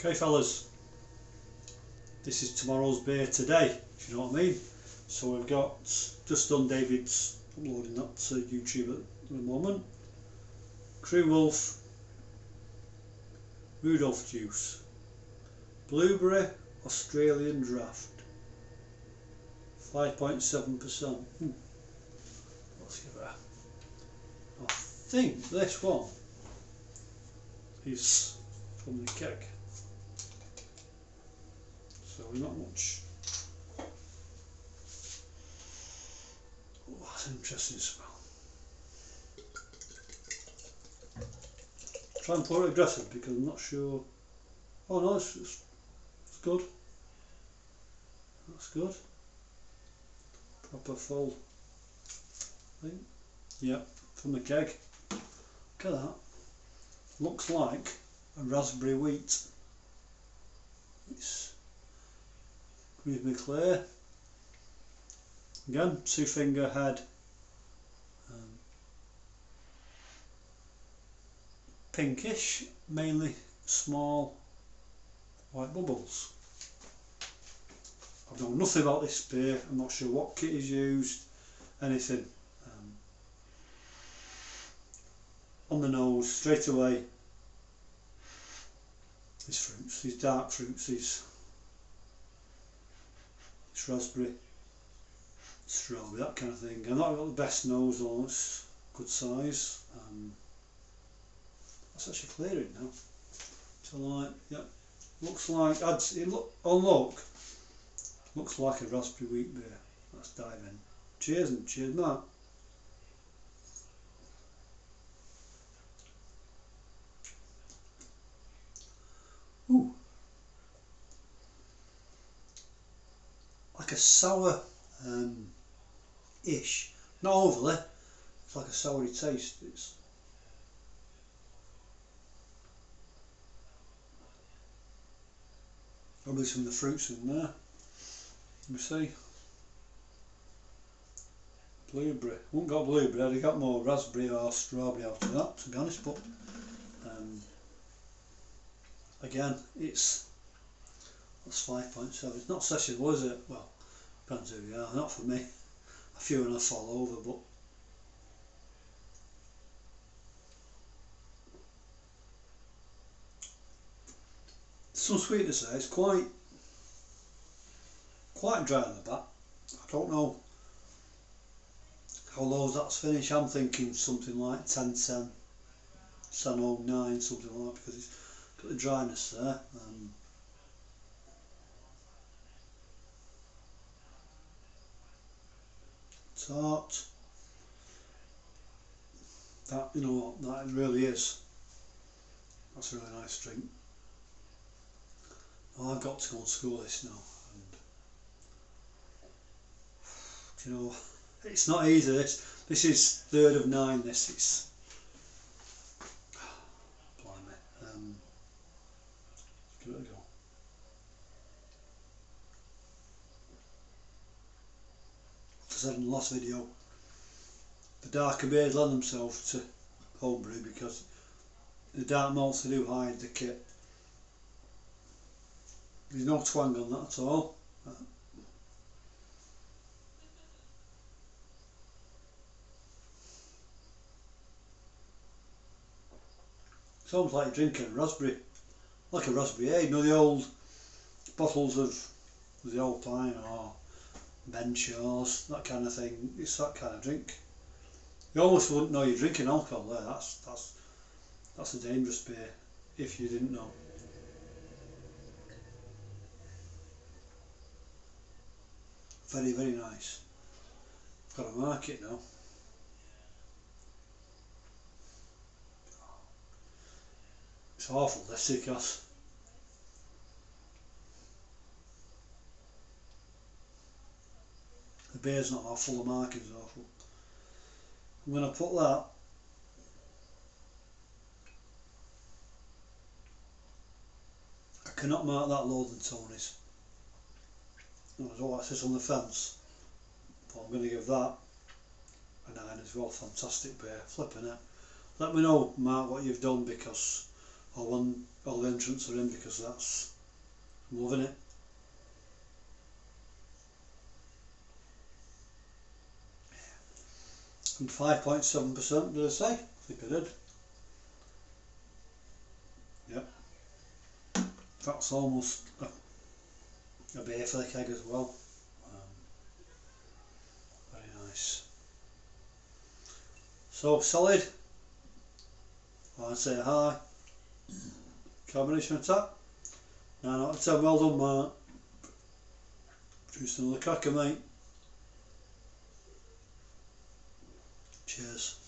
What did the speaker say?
Okay fellas, this is tomorrow's beer today, if you know what I mean. So we've got, just done David's uploading that to YouTube at the moment. Crewe Rudolph juice, blueberry Australian draft, 5.7%. Let's give it a, I think this one is from the keg, so not much. Oh, that's an interesting smell. Try and pour it aggressive because I'm not sure. Oh no, it's good. That's good. Proper full thing. Yep, from the keg. Look at that. Looks like a raspberry wheat. It's reasonably clear. Again, 2-finger head. Pinkish, mainly small white bubbles. I know nothing about this beer. I'm not sure what kit is used, anything. On the nose, straight away, these fruits, these dark fruits, these raspberry, strawberry, that kind of thing. I've not got the best nose, though. It's good size. That's actually clearing now. So like, yeah, looks like looks like a raspberry wheat beer. Let's dive in. Cheers and cheers, Matt. Ooh, like a sour ish, not overly. It's like a soury taste. It's probably some of the fruits in there. Let me see. Blueberry. Wouldn't got blueberry, I'd have got more raspberry or strawberry out of that, to be honest, but again, that's 5.7. It's not sessionable, is it? Well, depends who you are, not for me. A few and I fall over, but some sweetness there. It's quite dry on the back. I don't know how low that's finished. I'm thinking something like 10-10, 10-09, something like that, because it's got the dryness there. Tart. That, you know what, that really is. That's a really nice drink. Oh, I've got to go and school this now. And, you know, it's not easy. This is 3rd of 9. This is. Blimey. Give it a go. As I said in the last video, the darker beers lend themselves to homebrew because the dark malts, they do hide the kit. There's no twang on that at all. It's almost like drinking a raspberry, like a raspberry ale. You know the old bottles of the old time or Ben Shaw's, that kind of thing. It's that kind of drink. You almost wouldn't know you're drinking alcohol there. That's a dangerous beer if you didn't know. Very, very nice. I've got to mark it now. It's awful this, because the beer's not awful, the marking's awful. I'm going to put that I cannot mark that lower than Tony's. I don't like this on the fence, but I'm going to give that a 9 as well. Fantastic beer, flipping it. Let me know, Mark, what you've done, because or when all the entrants are in, because I'm loving it. And 5.7%, did I say? I think I did. Yep. That's almost a beer for the keg as well. Very nice. So solid. I'd say hi. Combination attack. 9 out of 10. Well done, Mark. Produced another cracker, mate. Cheers.